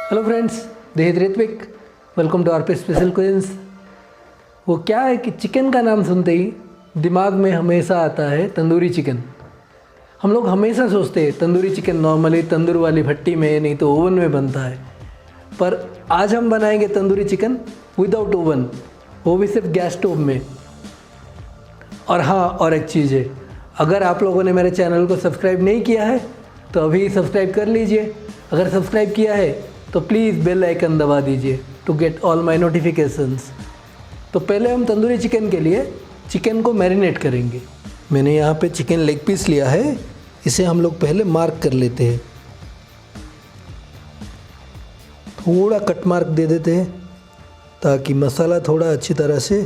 Hello friends, this is Ritwik. Welcome to RP special quiz. वो क्या है कि चिकन का नाम सुनते ही दिमाग में हमेशा आता है तंदूरी चिकन। हम लोग हमेशा सोचते हैं तंदूरी चिकन नॉर्मली तंदूर वाली भट्टी में नहीं तो ओवन में बनता है, पर आज हम बनाएंगे तंदूरी चिकन विदाउट ओवन, वो भी सिर्फ गैस स्टोव में। और हाँ, और एक चीज़ है, अगर आप लोगों ने मेरे चैनल को सब्सक्राइब नहीं किया है तो अभी सब्सक्राइब कर लीजिए। अगर सब्सक्राइब किया है तो प्लीज़ बेल आइकन दबा दीजिए to get all my notifications. तो पहले हम तंदूरी चिकन के लिए चिकन को मैरिनेट करेंगे। मैंने यहाँ पे चिकन लेग पीस लिया है, इसे हम लोग पहले मार्क कर लेते हैं। थोड़ा कट मार्क दे देते हैं ताकि मसाला थोड़ा अच्छी तरह से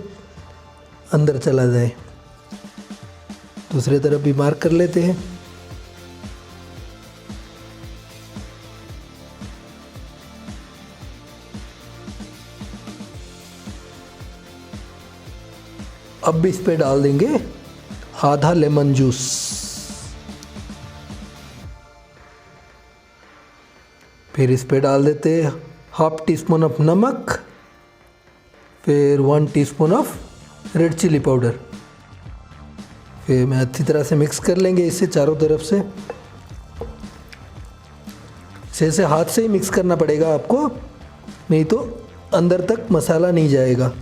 अंदर चला जाए। दूसरी तरफ भी मार्क कर लेते हैं। अब भी इस पे डाल देंगे आधा लेमन जूस। फिर इस पे डाल देते हैं हाफ टी स्पून ऑफ नमक, फिर 1 teaspoon of red chilli powder. फिर मैं अच्छी तरह से मिक्स कर लेंगे इसे चारों तरफ से। इसे हाथ से ही मिक्स करना पड़ेगा आपको, नहीं तो अंदर तक मसाला नहीं जाएगा।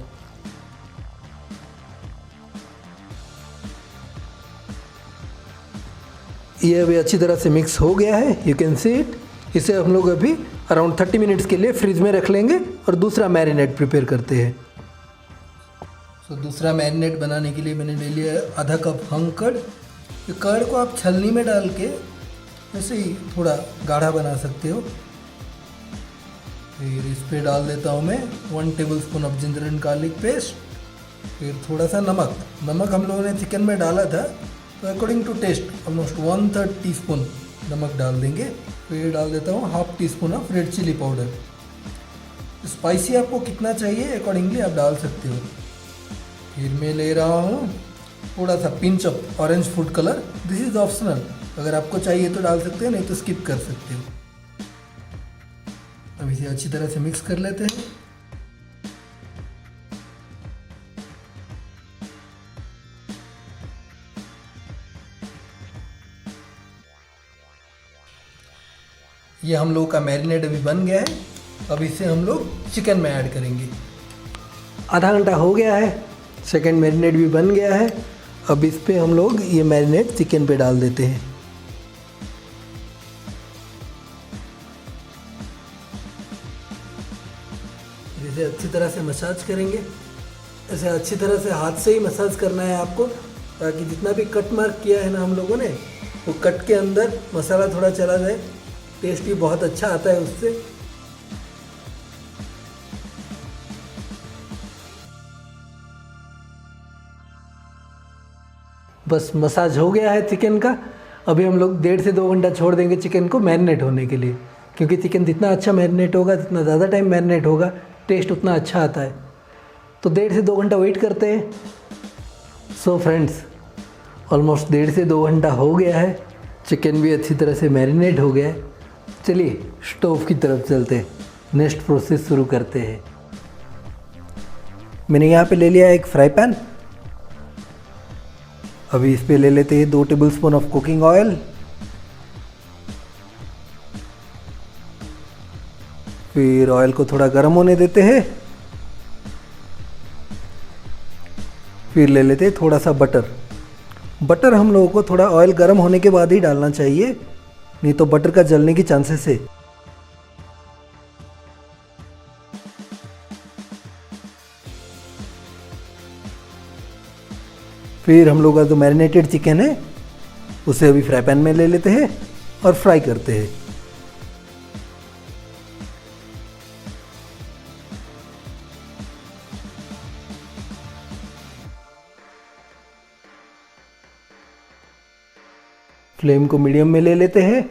ये अभी अच्छी तरह से मिक्स हो गया है, यू कैन सी इट। इसे हम लोग अभी अराउंड 30 मिनट्स के लिए फ्रिज में रख लेंगे और दूसरा मैरिनेट प्रिपेयर करते हैं। दूसरा मैरिनेट बनाने के लिए मैंने ले लिया है आधा कप हंग कर्ड। ये कर्ड को आप छलनी में डाल के ऐसे ही थोड़ा गाढ़ा बना सकते हो। फिर इस पे डाल देता हूँ मैं 1 tablespoon of ginger and garlic paste. फिर थोड़ा सा नमक हम लोगों ने चिकन में डाला था, तो according to taste almost 1/3 teaspoon नमक डाल देंगे। फिर डाल देता हूँ half teaspoon of red chilli powder. Spicy आपको कितना चाहिए अकॉर्डिंगली आप डाल सकते हो। फिर मैं ले रहा हूँ थोड़ा सा pinch of orange food colour, this is optional, अगर आपको चाहिए तो डाल सकते हो, नहीं तो स्किप कर सकते हो। अब इसे अच्छी तरह से मिक्स कर लेते हैं। ये हम लोग का मैरिनेट अभी बन गया है। अब इसे हम लोग चिकन में ऐड करेंगे। आधा घंटा हो गया है, सेकंड मैरिनेट भी बन गया है। अब इस पे हम लोग ये मैरिनेट चिकन पे डाल देते हैं। इसे अच्छी तरह से मसाज करेंगे। ऐसे अच्छी तरह से हाथ से ही मसाज करना है आपको, ताकि जितना भी कट मार्क किया है ना हम लोगों ने, वो कट के अंदर मसाला थोड़ा चला जाए। टेस्ट भी बहुत अच्छा आता है उससे। बस मसाज हो गया है चिकन का। अभी हम लोग 1.5 से 2 घंटा छोड़ देंगे चिकन को मैरिनेट होने के लिए, क्योंकि चिकन जितना अच्छा मैरिनेट होगा, जितना ज़्यादा टाइम मैरिनेट होगा, टेस्ट उतना अच्छा आता है। तो 1.5 से 2 घंटा वेट करते हैं। सो फ्रेंड्स, ऑलमोस्ट 1.5 से 2 घंटा हो गया है। चिकन भी अच्छी तरह से मैरिनेट हो गया है। चलिए स्टोव की तरफ चलते हैं, नेक्स्ट प्रोसेस शुरू करते हैं। मैंने यहाँ पे ले लिया एक फ्राई पैन। अभी इस पे ले लेते हैं 2 टेबलस्पून ऑफ कुकिंग ऑयल। फिर ऑयल को थोड़ा गर्म होने देते हैं। फिर ले लेते हैं थोड़ा सा बटर हम लोगों को थोड़ा ऑयल गर्म होने के बाद ही डालना चाहिए, नहीं तो बटर का जलने की चांसेस है। फिर हम लोग का जो मैरिनेटेड चिकन है उसे अभी फ्राई पैन में ले लेते हैं और फ्राई करते हैं। फ्लेम को मीडियम में ले लेते हैं।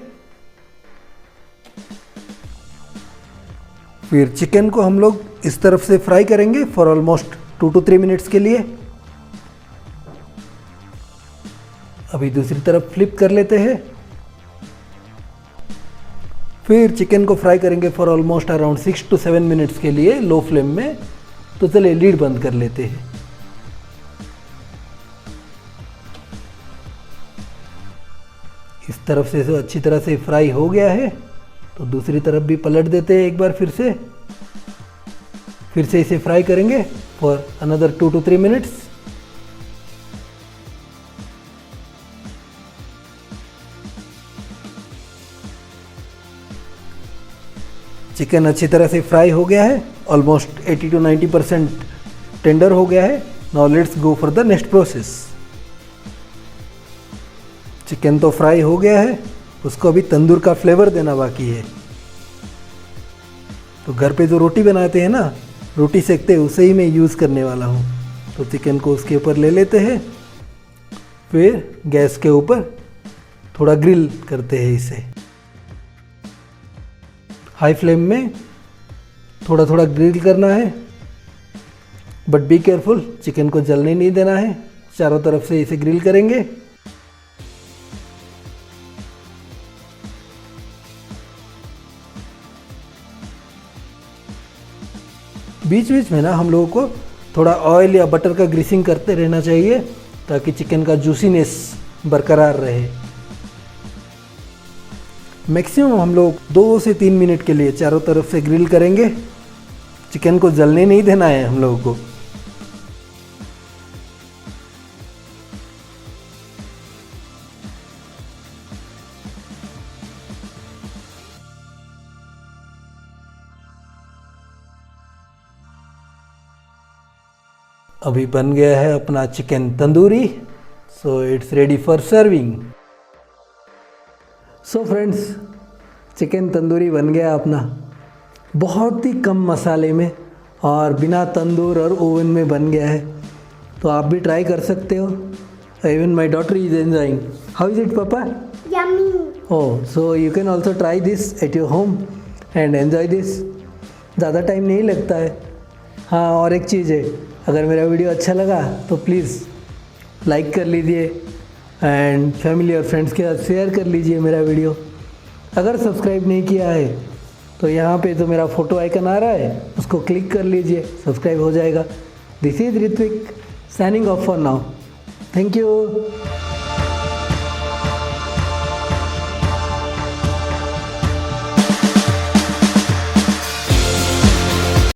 फिर चिकन को हम लोग इस तरफ से फ्राई करेंगे फॉर ऑलमोस्ट 2 to 3 मिनट्स के लिए। अभी दूसरी तरफ फ्लिप कर लेते हैं। फिर चिकन को फ्राई करेंगे for almost around 6 to 7 minutes के लिए लो फ्लेम में। तो चलिए लीड बंद कर लेते हैं। इस तरफ से अच्छी तरह से फ्राई हो गया है, तो दूसरी तरफ भी पलट देते हैं एक बार फिर से इसे फ्राई करेंगे for another 2 to 3 minutes. Chicken अच्छी तरह से फ्राई हो गया है, ऑलमोस्ट 80 to 90% टेंडर हो गया है। Now let's go for the next process. Chicken तो फ्राई हो गया है, उसको अभी तंदूर का फ्लेवर देना बाकी है। तो घर पे जो रोटी बनाते हैं ना, रोटी सेकते हैं, उसे ही मैं यूज़ करने वाला हूँ। तो चिकन को उसके ऊपर ले लेते हैं, फिर गैस के ऊपर थोड़ा ग्रिल करते हैं इसे। हाई फ्लेम में थोड़ा थोड़ा ग्रिल करना है, बट बी केयरफुल, चिकन को जलने नहीं देना है। चारों तरफ से इसे ग्रिल करेंगे। बीच बीच में ना हम लोगों को थोड़ा ऑयल या बटर का ग्रीसिंग करते रहना चाहिए, ताकि चिकन का जूसीनेस बरकरार रहे। मैक्सिमम हम लोग 2 से 3 मिनट के लिए चारों तरफ से ग्रिल करेंगे। चिकन को जलने नहीं देना है हम लोगों को। अभी बन गया है अपना chicken tandoori. So it's ready for serving. So friends, chicken tandoori बन गया अपना, बहुत ही कम मसाले में और बिना तंदूर और ओवन में बन गया है। तो आप भी ट्राई कर सकते हो। Even my daughter is enjoying. How is it पापा? Yummy. Oh, so you can also try this at your home and enjoy this. ज़्यादा टाइम नहीं लगता है। हाँ, और एक चीज़ है, अगर मेरा वीडियो अच्छा लगा तो प्लीज़ लाइक कर लीजिए एंड फैमिली और फ्रेंड्स के साथ शेयर कर लीजिए मेरा वीडियो। अगर सब्सक्राइब नहीं किया है तो यहाँ पे जो मेरा फ़ोटो आइकन आ रहा है उसको क्लिक कर लीजिए, सब्सक्राइब हो जाएगा। This is Ritwik signing off for now. Thank you.